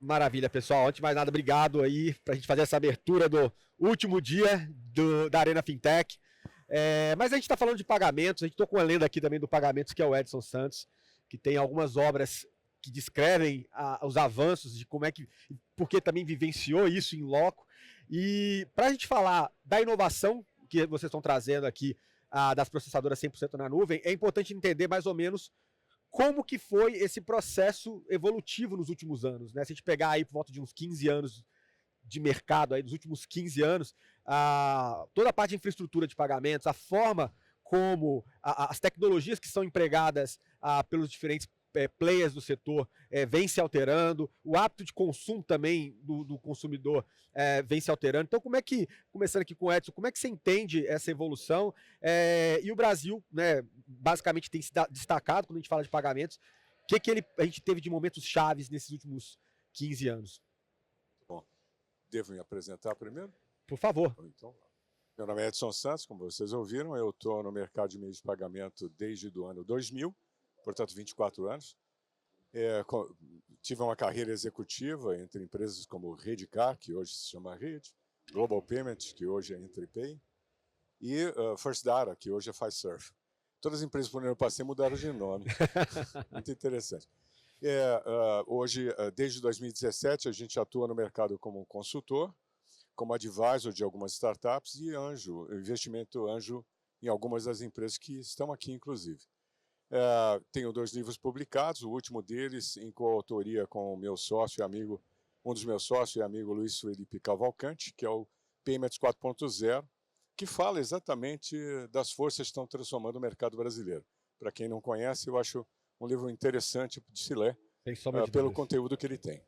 Maravilha, pessoal. Antes de mais nada, obrigado aí para a gente fazer essa abertura do último dia da Arena Fintech. Mas a gente está falando de pagamentos, a gente tocou uma lenda aqui também do pagamentos, que é o Edson Santos, que tem algumas obras que descrevem os avanços de como é que, porque também vivenciou isso em loco. E para a gente falar da inovação que vocês estão trazendo aqui, das processadoras 100% na nuvem, é importante entender mais ou menos como que foi esse processo evolutivo nos últimos anos, né? Se a gente pegar aí por volta de uns 15 anos de mercado, aí, dos últimos 15 anos, toda a parte de infraestrutura de pagamentos, a forma como as tecnologias que são empregadas pelos diferentes players do setor vem se alterando, o hábito de consumo também do consumidor vem se alterando. Então, como é que, começando aqui com o Edson, como é que você entende essa evolução? E o Brasil, né, basicamente tem se destacado quando a gente fala de pagamentos. O que a gente teve de momentos chaves nesses últimos 15 anos? Bom, devo me apresentar primeiro? Por favor. Então, meu nome é Edson Santos, como vocês ouviram, eu estou no mercado de meios de pagamento desde o ano 2000, portanto 24 anos. Tive uma carreira executiva entre empresas como Redcar, que hoje se chama Red, Global Payments, que hoje é Entrepay, e First Data, que hoje é Fiserv. Todas as empresas por onde eu passei mudaram de nome. Muito interessante. Hoje, desde 2017, a gente atua no mercado como consultor, como advisor de algumas startups e investimento anjo em algumas das empresas que estão aqui, inclusive. Tenho 2 livros publicados, o último deles em coautoria com o meu sócio e amigo, um dos meus sócios e amigo Luiz Felipe Cavalcante, que é o Payments 4.0, que fala exatamente das forças que estão transformando o mercado brasileiro. Para quem não conhece, eu acho um livro interessante de se ler, pelo conteúdo que ele tem.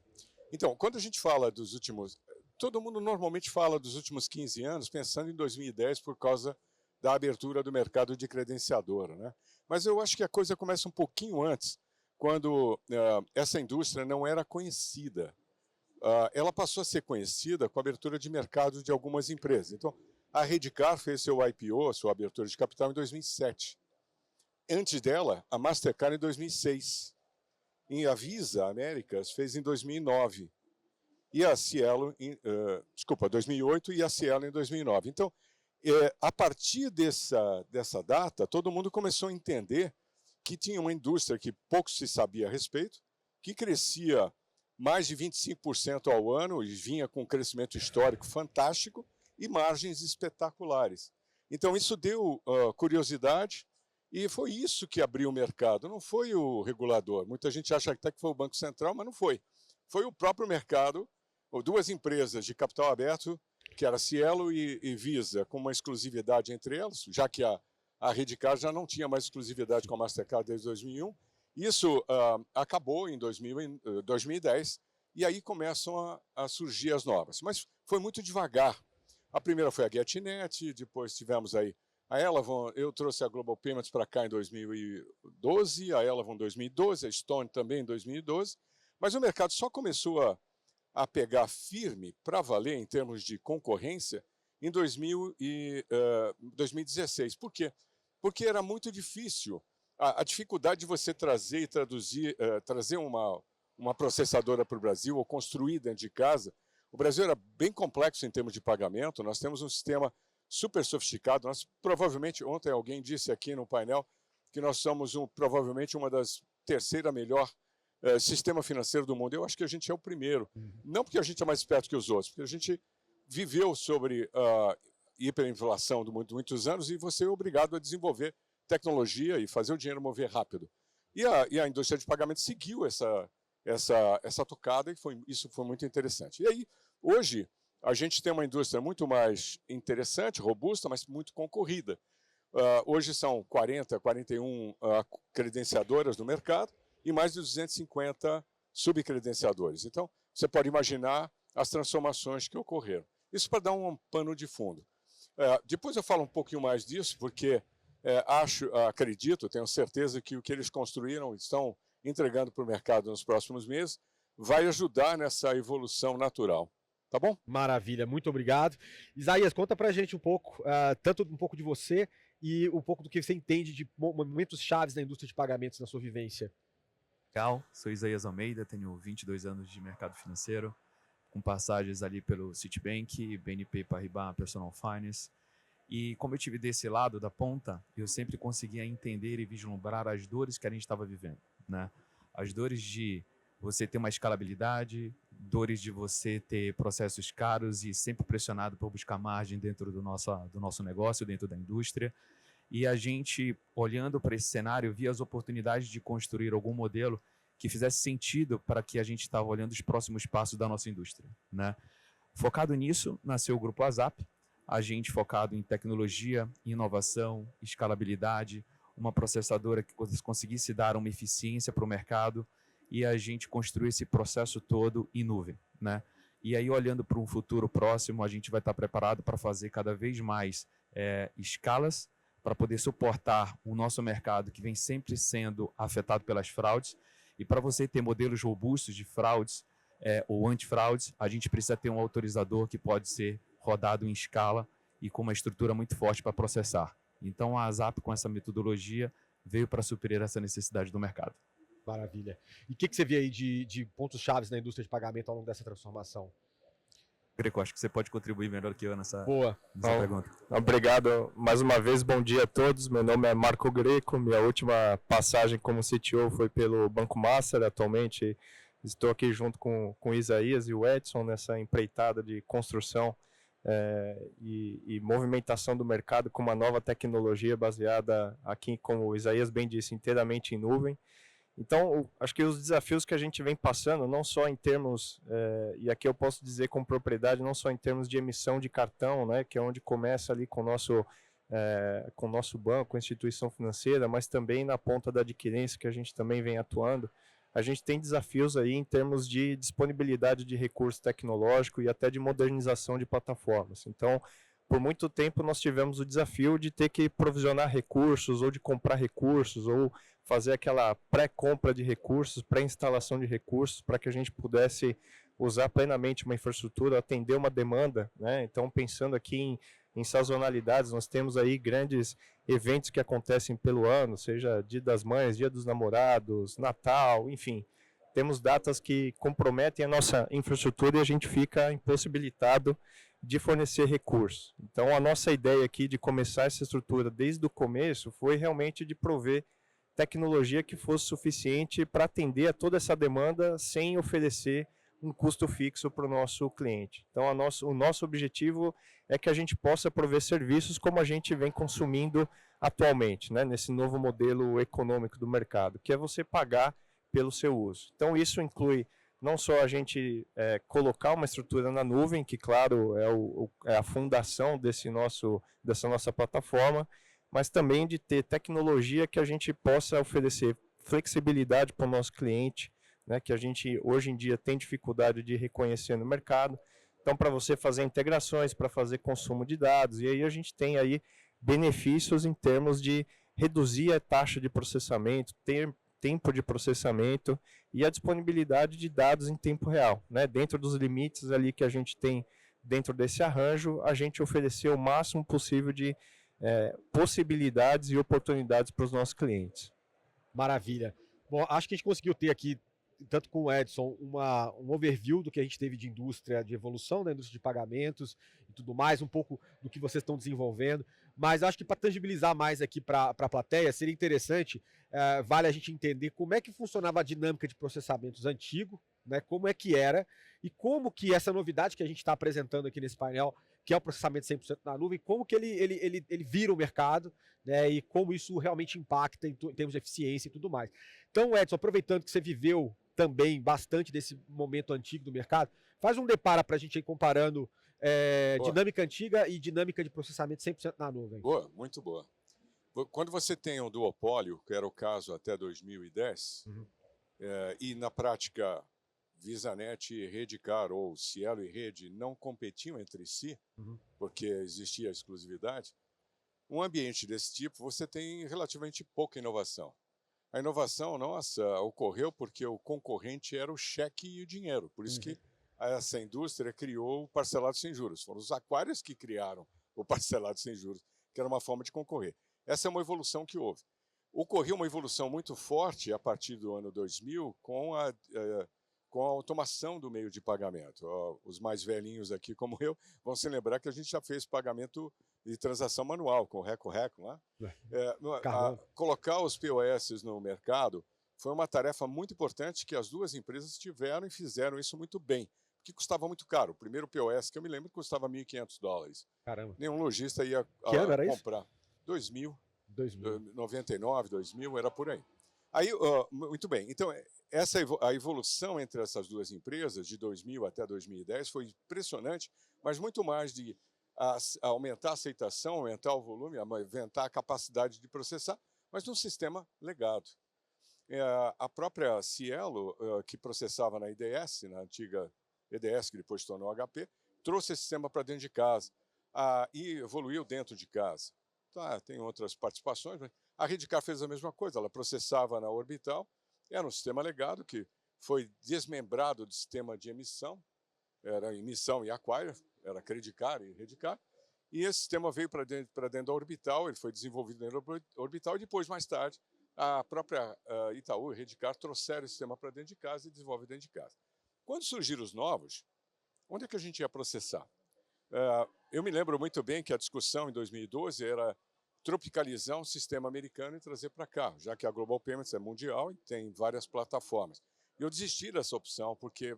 Então, quando a gente fala dos últimos... Todo mundo normalmente fala dos últimos 15 anos, pensando em 2010 por causa da abertura do mercado de credenciadora, né? Mas eu acho que a coisa começa um pouquinho antes, quando essa indústria não era conhecida. Ela passou a ser conhecida com a abertura de mercado de algumas empresas. Então, a Redcar fez seu IPO, sua abertura de capital, em 2007. Antes dela, a Mastercard em 2006. E a Visa Américas fez em 2009. E a Cielo, 2008, e a Cielo em 2009. Então, a partir dessa data, todo mundo começou a entender que tinha uma indústria que pouco se sabia a respeito, que crescia mais de 25% ao ano e vinha com um crescimento histórico fantástico e margens espetaculares. Então, isso deu curiosidade e foi isso que abriu o mercado, não foi o regulador. Muita gente acha até que foi o Banco Central, mas não foi. Foi o próprio mercado, ou 2 empresas de capital aberto, que era Cielo e Visa, com uma exclusividade entre elas, já que a Redcar já não tinha mais exclusividade com a Mastercard desde 2001. Isso acabou em 2010, e aí começam a surgir as novas. Mas foi muito devagar. A primeira foi a GetNet, depois tivemos aí a Elavon. Eu trouxe a Global Payments para cá em 2012, a Elavon em 2012, a Stone também em 2012, mas o mercado só começou a pegar firme para valer em termos de concorrência em 2016. Por quê? Porque era muito difícil. A dificuldade de você trazer e trazer uma processadora para o Brasil ou construir dentro de casa. O Brasil era bem complexo em termos de pagamento, nós temos um sistema super sofisticado. Nós, provavelmente, ontem alguém disse aqui no painel que nós somos provavelmente uma das terceira melhor sistema financeiro do mundo. Eu acho que a gente é o primeiro. Não porque a gente é mais esperto que os outros, porque a gente viveu sobre hiperinflação durante muitos anos e você é obrigado a desenvolver tecnologia e fazer o dinheiro mover rápido. E a indústria de pagamento seguiu essa tocada e isso foi muito interessante. E aí, hoje, a gente tem uma indústria muito mais interessante, robusta, mas muito concorrida. Hoje são 41 credenciadoras no mercado, e mais de 250 subcredenciadores. Então, você pode imaginar as transformações que ocorreram. Isso para dar um pano de fundo. Depois eu falo um pouquinho mais disso, porque acredito, tenho certeza que o que eles construíram, estão entregando para o mercado nos próximos meses, vai ajudar nessa evolução natural. Tá bom? Maravilha, muito obrigado. Isaías, conta pra gente um pouco, tanto um pouco de você e um pouco do que você entende de momentos chaves na indústria de pagamentos na sua vivência. Legal, sou Isaías Almeida, tenho 22 anos de mercado financeiro, com passagens ali pelo Citibank, BNP Paribas, Personal Finance. E como eu tive desse lado da ponta, eu sempre conseguia entender e vislumbrar as dores que a gente estava vivendo, né? As dores de você ter uma escalabilidade, dores de você ter processos caros e sempre pressionado por buscar margem dentro do nosso negócio, dentro da indústria. E a gente, olhando para esse cenário, via as oportunidades de construir algum modelo que fizesse sentido para que a gente estava olhando os próximos passos da nossa indústria, né? Focado nisso, nasceu o Grupo ASAP, a gente focado em tecnologia, inovação, escalabilidade, uma processadora que conseguisse dar uma eficiência para o mercado e a gente construir esse processo todo em nuvem, né? E aí, olhando para um futuro próximo, a gente vai estar preparado para fazer cada vez mais escalas para poder suportar o nosso mercado que vem sempre sendo afetado pelas fraudes. E para você ter modelos robustos de fraudes ou antifraudes, a gente precisa ter um autorizador que pode ser rodado em escala e com uma estrutura muito forte para processar. Então, a ASAP, com essa metodologia, veio para suprir essa necessidade do mercado. Maravilha. E o que você vê aí de pontos chaves na indústria de pagamento ao longo dessa transformação? Greco, acho que você pode contribuir melhor que eu nessa pergunta. Obrigado mais uma vez, bom dia a todos. Meu nome é Marco Greco, minha última passagem como CTO foi pelo Banco Master. Atualmente estou aqui junto com o Isaías e o Edson nessa empreitada de construção e movimentação do mercado com uma nova tecnologia baseada aqui, como o Isaías bem disse, inteiramente em nuvem. Então, acho que os desafios que a gente vem passando, não só em termos, e aqui eu posso dizer com propriedade, não só em termos de emissão de cartão, né, que é onde começa ali com o nosso banco, com a instituição financeira, mas também na ponta da adquirência, que a gente também vem atuando. A gente tem desafios aí em termos de disponibilidade de recurso tecnológico e até de modernização de plataformas. Então, por muito tempo nós tivemos o desafio de ter que provisionar recursos, ou de comprar recursos, ou fazer aquela pré-compra de recursos, pré-instalação de recursos, para que a gente pudesse usar plenamente uma infraestrutura, atender uma demanda, né? Então, pensando aqui em sazonalidades, nós temos aí grandes eventos que acontecem pelo ano, seja Dia das Mães, Dia dos Namorados, Natal, enfim. Temos datas que comprometem a nossa infraestrutura e a gente fica impossibilitado de fornecer recursos. Então, a nossa ideia aqui de começar essa estrutura desde o começo foi realmente de prover tecnologia que fosse suficiente para atender a toda essa demanda sem oferecer um custo fixo para o nosso cliente. Então, o nosso objetivo é que a gente possa prover serviços como a gente vem consumindo atualmente, né, nesse novo modelo econômico do mercado, que é você pagar pelo seu uso. Então, isso inclui não só a gente colocar uma estrutura na nuvem, que, claro, é a fundação dessa nossa plataforma, mas também de ter tecnologia que a gente possa oferecer flexibilidade para o nosso cliente, né, que a gente hoje em dia tem dificuldade de reconhecer no mercado. Então, para você fazer integrações, para fazer consumo de dados, e aí a gente tem aí benefícios em termos de reduzir a taxa de processamento, ter tempo de processamento e a disponibilidade de dados em tempo real, né? Dentro dos limites ali que a gente tem dentro desse arranjo, a gente oferecer o máximo possível de possibilidades e oportunidades para os nossos clientes. Maravilha. Bom, acho que a gente conseguiu ter aqui, tanto com o Edson, um overview do que a gente teve de indústria, de evolução da indústria de pagamentos e tudo mais, um pouco do que vocês estão desenvolvendo, mas acho que para tangibilizar mais aqui para a plateia, seria interessante, vale a gente entender como é que funcionava a dinâmica de processamentos antigo, né, como é que era, e como que essa novidade que a gente está apresentando aqui nesse painel, que é o processamento 100% na nuvem, como que ele vira o mercado, né, e como isso realmente impacta em termos de eficiência e tudo mais. Então, Edson, aproveitando que você viveu também bastante desse momento antigo do mercado, faz um depara para a gente aí comparando dinâmica antiga e dinâmica de processamento 100% na nuvem. Boa, muito boa. Quando você tem um duopólio, que era o caso até 2010, e na prática VisaNet e Redcar, ou Cielo e Rede, não competiam entre si, porque existia a exclusividade, um ambiente desse tipo você tem relativamente pouca inovação. A inovação nossa ocorreu porque o concorrente era o cheque e o dinheiro, por isso que essa indústria criou o parcelado sem juros. Foram os aquários que criaram o parcelado sem juros, que era uma forma de concorrer. Essa é uma evolução que houve. ocorreu uma evolução muito forte a partir do ano 2000 com a automação do meio de pagamento. Os mais velhinhos aqui, como eu, vão se lembrar que a gente já fez pagamento de transação manual, com o Reco-Reco lá. Colocar os POS no mercado foi uma tarefa muito importante que as duas empresas tiveram e fizeram isso muito bem, porque custava muito caro. O primeiro POS que eu me lembro custava $1.500. Caramba. Nenhum lojista ia Que ano era comprar. isso? 2000. 2000. 99, 2000, era por aí. Aí, muito bem. Então, a evolução entre essas duas empresas, de 2000 até 2010, foi impressionante, mas muito mais de aumentar a aceitação, aumentar o volume, aumentar a capacidade de processar, mas num sistema legado. A própria Cielo, que processava na IDS, na antiga EDS, que depois se tornou HP, trouxe esse sistema para dentro de casa e evoluiu dentro de casa. Tá, tem outras participações, mas a Redcar fez a mesma coisa, ela processava na Orbital, era um sistema legado que foi desmembrado do sistema de emissão, era emissão e acquire, era Credicar e Redcar, e esse sistema veio para dentro da Orbital, ele foi desenvolvido dentro da Orbital, e depois, mais tarde, a própria Itaú e Redcar trouxeram esse sistema para dentro de casa e desenvolvem dentro de casa. Quando surgiram os novos, onde é que a gente ia processar? Eu me lembro muito bem que a discussão em 2012 era tropicalizar um sistema americano e trazer para cá, já que a Global Payments é mundial e tem várias plataformas. Eu desisti dessa opção porque,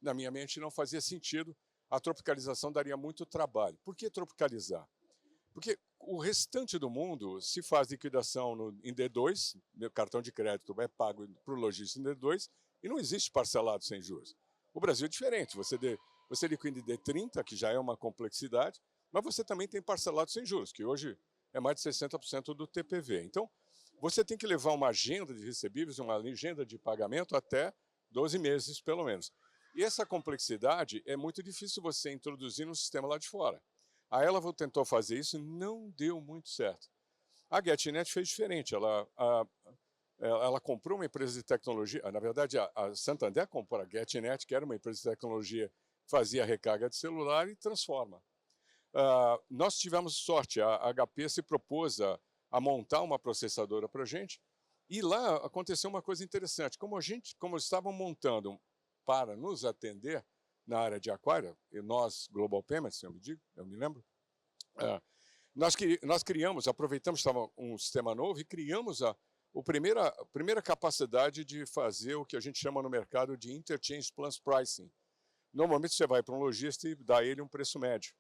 na minha mente, não fazia sentido. A tropicalização daria muito trabalho. Por que tropicalizar? Porque o restante do mundo se faz liquidação em D2, meu cartão de crédito é pago para o lojista em D2 e não existe parcelado sem juros. O Brasil é diferente, você liquida em D30, que já é uma complexidade, mas você também tem parcelado sem juros, que hoje é mais de 60% do TPV. Então, você tem que levar uma agenda de recebíveis, uma agenda de pagamento até 12 meses, pelo menos. E essa complexidade é muito difícil você introduzir no sistema lá de fora. A Ela tentou fazer isso e não deu muito certo. A GetNet fez diferente. Ela comprou uma empresa de tecnologia. Na verdade, a Santander comprou a GetNet, que era uma empresa de tecnologia que fazia recarga de celular e transforma. Nós tivemos sorte. A HP se propôs a montar uma processadora para a gente. E lá aconteceu uma coisa interessante. Como estavam montando para nos atender na área de acquire, e nós, Global Payments, eu me lembro, nós criamos, aproveitamos que estava um sistema novo e criamos a primeira capacidade de fazer o que a gente chama no mercado de Interchange Plus Pricing. Normalmente você vai para um lojista e dá a ele um preço médio.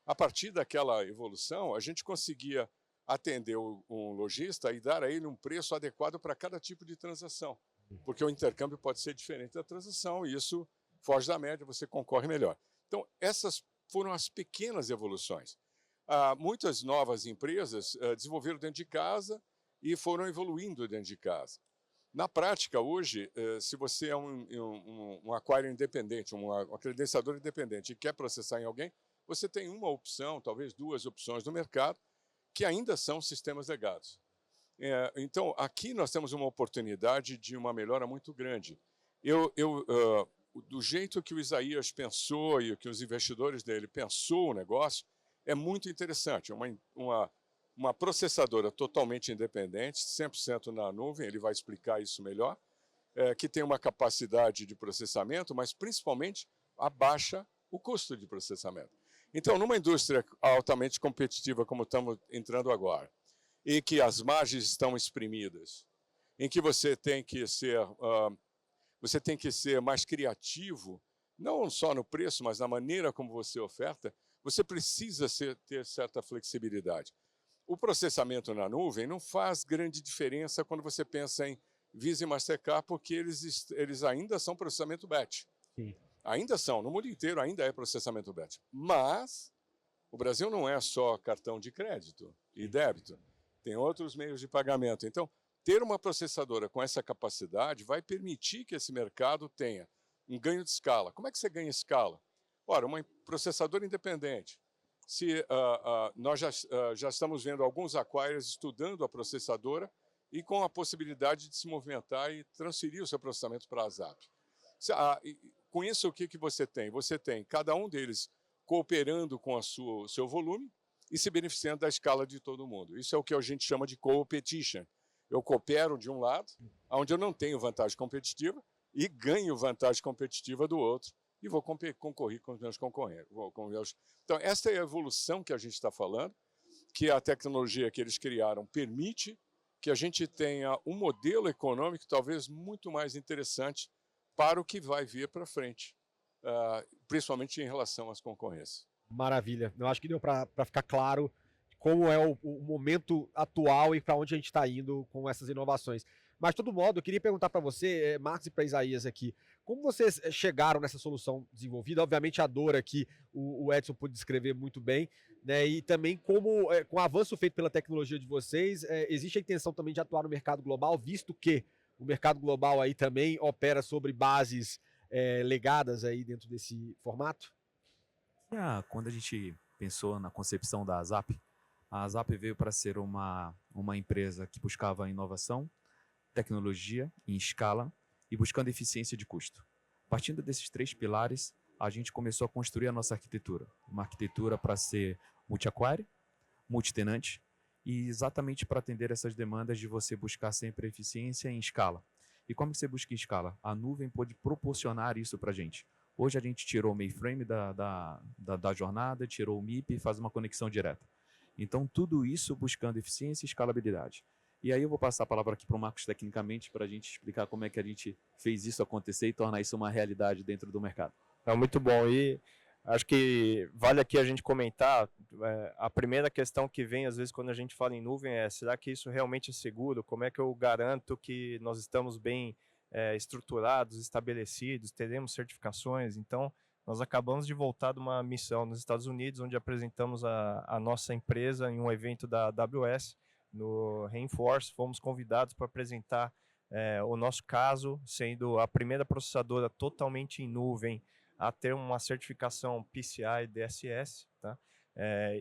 A partir daquela evolução, a gente conseguia atender um lojista e dar a ele um preço adequado para cada tipo de transação, porque o intercâmbio pode ser diferente da transação e isso foge da média, você concorre melhor. Então, essas foram as pequenas evoluções. Muitas novas empresas desenvolveram dentro de casa e foram evoluindo dentro de casa. Na prática, hoje, se você é um acquirer independente, uma credenciadora independente e quer processar em alguém, você tem uma opção, talvez duas opções no mercado, que ainda são sistemas legados. Então, aqui nós temos uma oportunidade de uma melhora muito grande. Do jeito que o Isaías pensou e que os investidores dele pensou o negócio, é muito interessante. Uma processadora totalmente independente, 100% na nuvem, ele vai explicar isso melhor, que tem uma capacidade de processamento, mas principalmente abaixa o custo de processamento. Então, numa indústria altamente competitiva como estamos entrando agora, e que as margens estão exprimidas, em que você tem que ser mais criativo, não só no preço, mas na maneira como você oferta, você precisa ter certa flexibilidade. O processamento na nuvem não faz grande diferença quando você pensa em Visa e Mastercard, porque eles ainda são processamento batch. Sim. Ainda são, no mundo inteiro ainda é processamento batch. Mas o Brasil não é só cartão de crédito e débito, tem outros meios de pagamento. Então, ter uma processadora com essa capacidade vai permitir que esse mercado tenha um ganho de escala. Como é que você ganha escala? Ora, uma processadora independente. Nós já estamos vendo alguns acquirers estudando a processadora e com a possibilidade de se movimentar e transferir o seu processamento para a ZAP. Com isso, o que você tem? Você tem cada um deles cooperando com o seu volume e se beneficiando da escala de todo mundo. Isso é o que a gente chama de co-petition. Eu coopero de um lado, onde eu não tenho vantagem competitiva, e ganho vantagem competitiva do outro, e vou concorrer com os meus concorrentes. Então, essa é a evolução que a gente está falando, que a tecnologia que eles criaram permite que a gente tenha um modelo econômico talvez muito mais interessante para o que vai vir para frente, principalmente em relação às concorrências. Maravilha. Eu acho que deu para ficar claro como é o momento atual e para onde a gente está indo com essas inovações. Mas, de todo modo, eu queria perguntar para você, Marcos, e para Isaías aqui, como vocês chegaram nessa solução desenvolvida? Obviamente, a dor aqui, o Edson pôde descrever muito bem, né? E também como, com o avanço feito pela tecnologia de vocês, existe a intenção também de atuar no mercado global, visto que o mercado global aí também opera sobre bases legadas aí dentro desse formato? Quando a gente pensou na concepção da ASAP, a ASAP veio para ser uma empresa que buscava inovação, tecnologia em escala e buscando eficiência de custo. Partindo desses 3 pilares, a gente começou a construir a nossa arquitetura. Uma arquitetura para ser multi-acquire, multi-tenante e exatamente para atender essas demandas de você buscar sempre eficiência em escala. E como que você busca em escala? A nuvem pode proporcionar isso para a gente. Hoje a gente tirou o mainframe da jornada, tirou o MIP e faz uma conexão direta. Então, tudo isso buscando eficiência e escalabilidade. E aí eu vou passar a palavra aqui para o Marcos tecnicamente para a gente explicar como é que a gente fez isso acontecer e tornar isso uma realidade dentro do mercado. Muito bom. E acho que vale aqui a gente comentar, a primeira questão que vem às vezes quando a gente fala em nuvem será que isso realmente é seguro? Como é que eu garanto que nós estamos bem estruturados, estabelecidos, teremos certificações? Então, nós acabamos de voltar de uma missão nos Estados Unidos, onde apresentamos a nossa empresa em um evento da AWS, no Reinforce. Fomos convidados para apresentar o nosso caso, sendo a primeira processadora totalmente em nuvem a ter uma certificação PCI DSS, tá?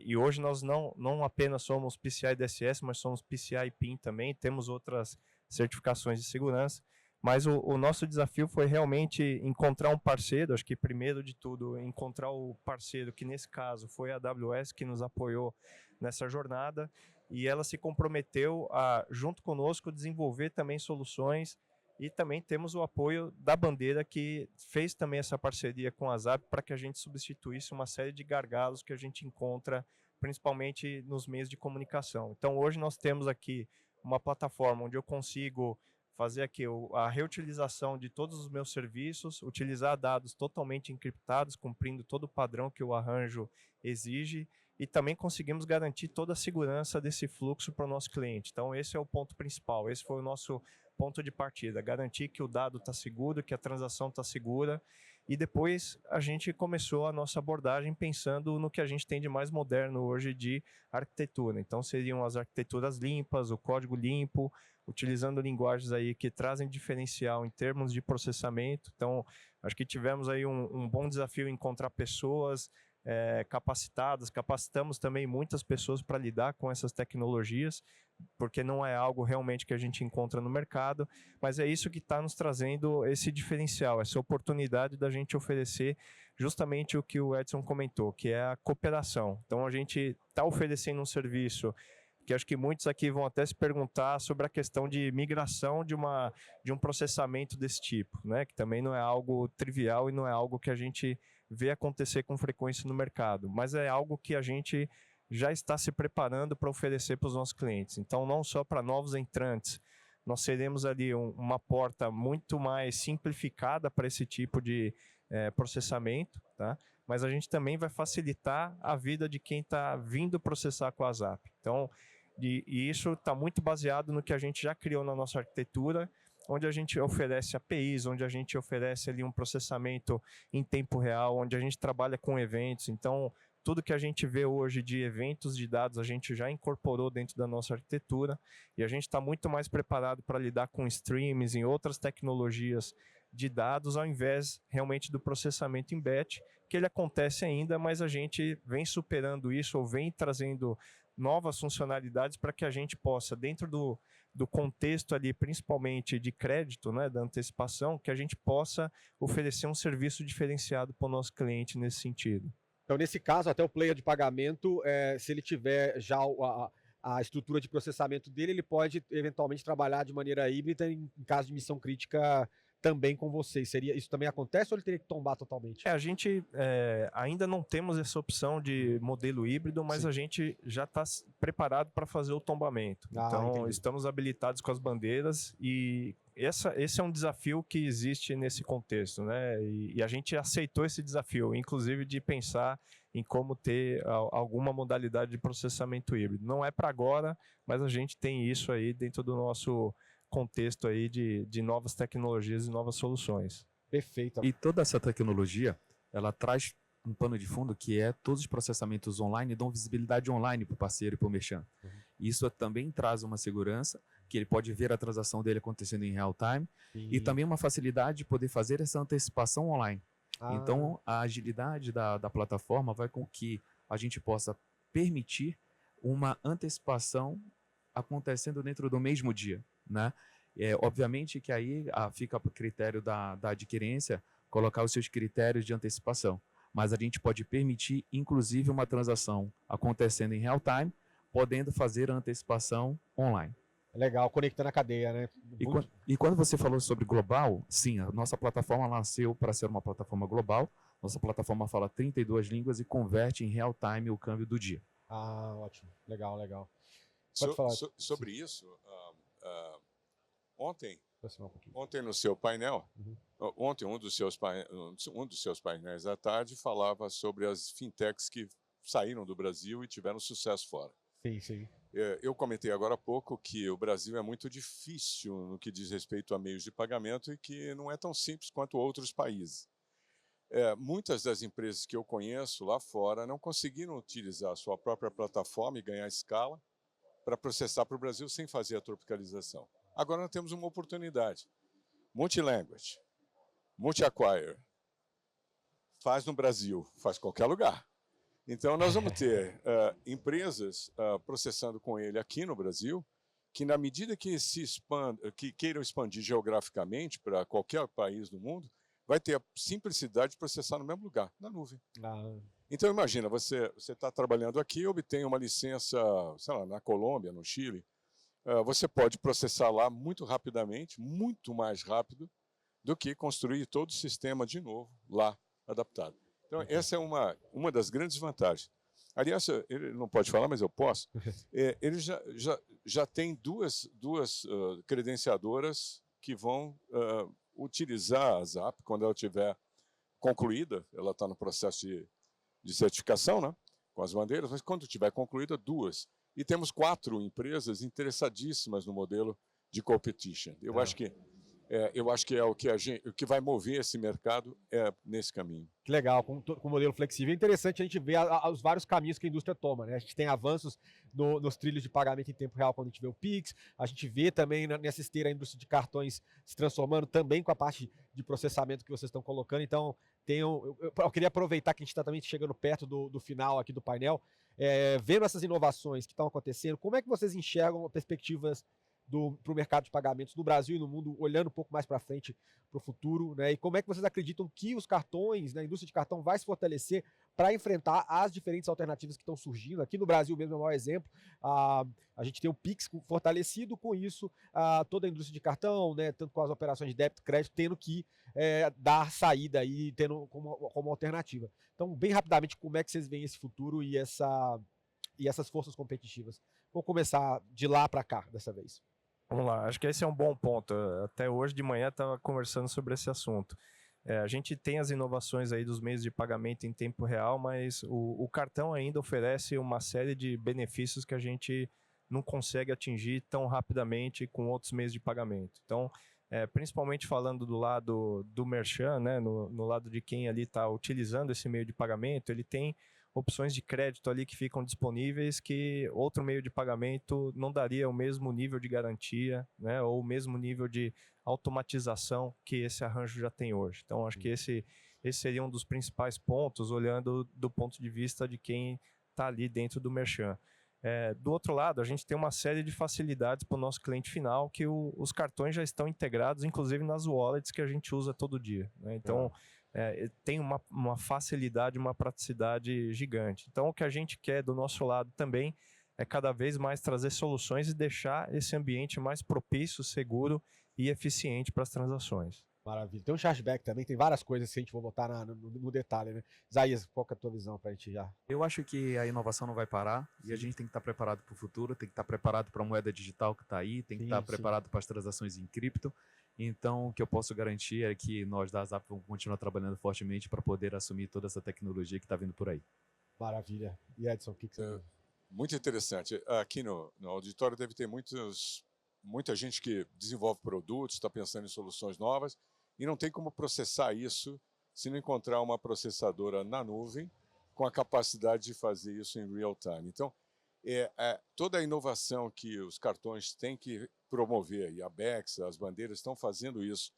E hoje nós não apenas somos PCI DSS, mas somos PCI PIN também, temos outras certificações de segurança, mas o nosso desafio foi realmente encontrar um parceiro. Acho que primeiro de tudo, encontrar o parceiro, que nesse caso foi a AWS, que nos apoiou nessa jornada, e ela se comprometeu a, junto conosco, desenvolver também soluções, e também temos o apoio da Bandeira, que fez também essa parceria com a ZAP para que a gente substituísse uma série de gargalos que a gente encontra, principalmente nos meios de comunicação. Então, hoje nós temos aqui uma plataforma onde eu consigo fazer aqui a reutilização de todos os meus serviços, utilizar dados totalmente encriptados, cumprindo todo o padrão que o arranjo exige, e também conseguimos garantir toda a segurança desse fluxo para o nosso cliente. Então, esse é o ponto principal, esse foi o nosso ponto de partida, garantir que o dado está seguro, que a transação está segura, e depois a gente começou a nossa abordagem pensando no que a gente tem de mais moderno hoje de arquitetura. Então, seriam as arquiteturas limpas, o código limpo, utilizando linguagens aí que trazem diferencial em termos de processamento. Então, acho que tivemos aí um bom desafio em encontrar pessoas capacitadas, capacitamos também muitas pessoas para lidar com essas tecnologias, porque não é algo realmente que a gente encontra no mercado, mas é isso que está nos trazendo esse diferencial, essa oportunidade da gente oferecer justamente o que o Edson comentou, que é a cooperação. Então, a gente está oferecendo um serviço que acho que muitos aqui vão até se perguntar sobre a questão de migração de um processamento desse tipo, né? Que também não é algo trivial e não é algo que a gente vê acontecer com frequência no mercado, mas é algo que a gente já está se preparando para oferecer para os nossos clientes. Então, não só para novos entrantes, nós seremos ali uma porta muito mais simplificada para esse tipo de processamento, tá? Mas a gente também vai facilitar a vida de quem está vindo processar com a ZAP. Então, e isso está muito baseado no que a gente já criou na nossa arquitetura, onde a gente oferece APIs, onde a gente oferece ali um processamento em tempo real, onde a gente trabalha com eventos. Então, tudo que a gente vê hoje de eventos de dados, a gente já incorporou dentro da nossa arquitetura, e a gente está muito mais preparado para lidar com streams e outras tecnologias de dados, ao invés realmente do processamento em batch, que ele acontece ainda, mas a gente vem superando isso, ou vem trazendo novas funcionalidades para que a gente possa, dentro do contexto ali, principalmente de crédito, né, da antecipação, que a gente possa oferecer um serviço diferenciado para o nosso cliente nesse sentido. Então, nesse caso, até o player de pagamento, se ele tiver já a estrutura de processamento dele, ele pode eventualmente trabalhar de maneira híbrida em caso de missão crítica também com vocês. Isso também acontece ou ele teria que tombar totalmente? A gente ainda não temos essa opção de modelo híbrido, mas Sim. a gente já está preparado para fazer o tombamento. Então, entendi. estamos habilitados com as bandeiras e esse é um desafio que existe nesse contexto, né? E a gente aceitou esse desafio, inclusive de pensar em como ter alguma modalidade de processamento híbrido. Não é para agora, mas a gente tem isso aí dentro do nosso contexto aí de novas tecnologias e novas soluções. Perfeito. E toda essa tecnologia, ela traz um pano de fundo que é todos os processamentos online dão visibilidade online para o parceiro e para o merchant. Isso também traz uma segurança, que ele pode ver a transação dele acontecendo em real time, e também uma facilidade de poder fazer essa antecipação online. Então, a agilidade da plataforma vai com que a gente possa permitir uma antecipação acontecendo dentro do mesmo dia, né? Obviamente que aí fica a critério da adquirência colocar os seus critérios de antecipação, mas a gente pode permitir, inclusive, uma transação acontecendo em real time, podendo fazer a antecipação online. Legal, conectando a cadeia, né? E quando você falou sobre global, sim, a nossa plataforma nasceu para ser uma plataforma global. Nossa plataforma fala 32 línguas e converte em real time o câmbio do dia. Ótimo. Legal, legal. Pode falar. Sobre isso, ontem no seu painel, ontem um dos seus painéis à tarde falava sobre as fintechs que saíram do Brasil e tiveram sucesso fora. Sim, sim. Eu comentei agora há pouco que o Brasil é muito difícil no que diz respeito a meios de pagamento e que não é tão simples quanto outros países. Muitas das empresas que eu conheço lá fora não conseguiram utilizar a sua própria plataforma e ganhar escala para processar para o Brasil sem fazer a tropicalização. Agora nós temos uma oportunidade. Multilanguage, multi-acquire, faz no Brasil, faz em qualquer lugar. Então, nós vamos ter empresas processando com ele aqui no Brasil, que na medida que que queiram expandir geograficamente para qualquer país do mundo, vai ter a simplicidade de processar no mesmo lugar, na nuvem. Então, imagina, você está trabalhando aqui, obtém uma licença, sei lá, na Colômbia, no Chile, você pode processar lá muito rapidamente, muito mais rápido do que construir todo o sistema de novo lá, adaptado. Então, essa é uma das grandes vantagens. Aliás, ele não pode falar, mas eu posso. Ele já tem duas credenciadoras que vão utilizar a ZAP quando ela estiver concluída. Ela está no processo de certificação, né, com as bandeiras, mas quando estiver concluída, duas. E temos 4 empresas interessadíssimas no modelo de competition. Eu acho que é o que vai mover esse mercado nesse caminho. Que legal, com o modelo flexível. É interessante a gente ver os vários caminhos que a indústria toma, né? A gente tem avanços nos trilhos de pagamento em tempo real quando a gente vê o Pix, a gente vê também nessa esteira a indústria de cartões se transformando também com a parte de processamento que vocês estão colocando. Então, eu queria aproveitar que a gente está também chegando perto do final aqui do painel, vendo essas inovações que estão acontecendo, como é que vocês enxergam perspectivas para o mercado de pagamentos no Brasil e no mundo, olhando um pouco mais para frente, para o futuro, né? E como é que vocês acreditam que os cartões, né, a indústria de cartão vai se fortalecer para enfrentar as diferentes alternativas que estão surgindo? Aqui no Brasil mesmo é o maior exemplo, a gente tem o Pix fortalecido, com isso toda a indústria de cartão, né, tanto com as operações de débito e crédito, tendo que dar saída aí, tendo como alternativa. Então, bem rapidamente, como é que vocês veem esse futuro e essas forças competitivas? Vou começar de lá para cá, dessa vez. Vamos lá, acho que esse é um bom ponto. Até hoje de manhã estava conversando sobre esse assunto. A gente tem as inovações aí dos meios de pagamento em tempo real, mas o cartão ainda oferece uma série de benefícios que a gente não consegue atingir tão rapidamente com outros meios de pagamento. Então, principalmente falando do lado do merchant, né, no lado de quem ali está utilizando esse meio de pagamento, ele tem opções de crédito ali que ficam disponíveis que outro meio de pagamento não daria o mesmo nível de garantia, né, ou o mesmo nível de automatização que esse arranjo já tem hoje. Então, acho que esse seria um dos principais pontos, olhando do ponto de vista de quem está ali dentro do merchant. Do outro lado, a gente tem uma série de facilidades para o nosso cliente final, que os cartões já estão integrados, inclusive nas wallets que a gente usa todo dia, né? Então, tem uma facilidade, uma praticidade gigante. Então, o que a gente quer do nosso lado também é cada vez mais trazer soluções e deixar esse ambiente mais propício, seguro e eficiente para as transações. Maravilha. Tem um chargeback também, tem várias coisas que a gente vai botar no detalhe, né? Isaías, qual que é a tua visão para a gente já? Eu acho que a inovação não vai parar e a gente tem que estar preparado para o futuro, tem que estar preparado para a moeda digital que está aí, tem que estar preparado para as transações em cripto. Então, o que eu posso garantir é que nós da Zap vamos continuar trabalhando fortemente para poder assumir toda essa tecnologia que está vindo por aí. Maravilha. E Edson, o que você... Muito interessante. Aqui no auditório deve ter muita gente que desenvolve produtos, está pensando em soluções novas e não tem como processar isso se não encontrar uma processadora na nuvem com a capacidade de fazer isso em real time. Então, toda a inovação que os cartões têm que promover, e a BEX, as bandeiras estão fazendo isso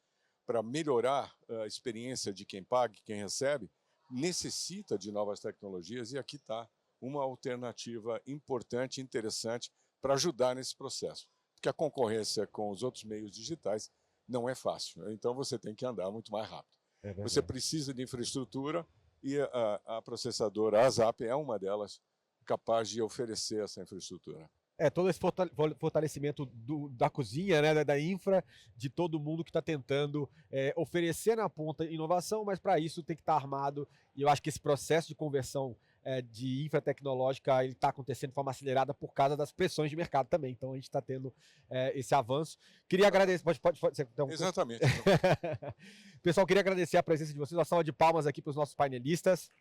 para melhorar a experiência de quem paga e quem recebe, necessita de novas tecnologias e aqui está uma alternativa importante e interessante para ajudar nesse processo. Porque a concorrência com os outros meios digitais não é fácil, então você tem que andar muito mais rápido. Você precisa de infraestrutura e a processadora, a Zap, é uma delas capaz de oferecer essa infraestrutura. Todo esse fortalecimento da cozinha, né, da infra, de todo mundo que está tentando oferecer na ponta inovação, mas para isso tem que estar armado. E eu acho que esse processo de conversão de infra tecnológica está acontecendo de forma acelerada por causa das pressões de mercado também. Então a gente está tendo esse avanço. Queria agradecer. Pode então, exatamente. Pessoal, queria agradecer a presença de vocês. Uma salva de palmas aqui para os nossos painelistas.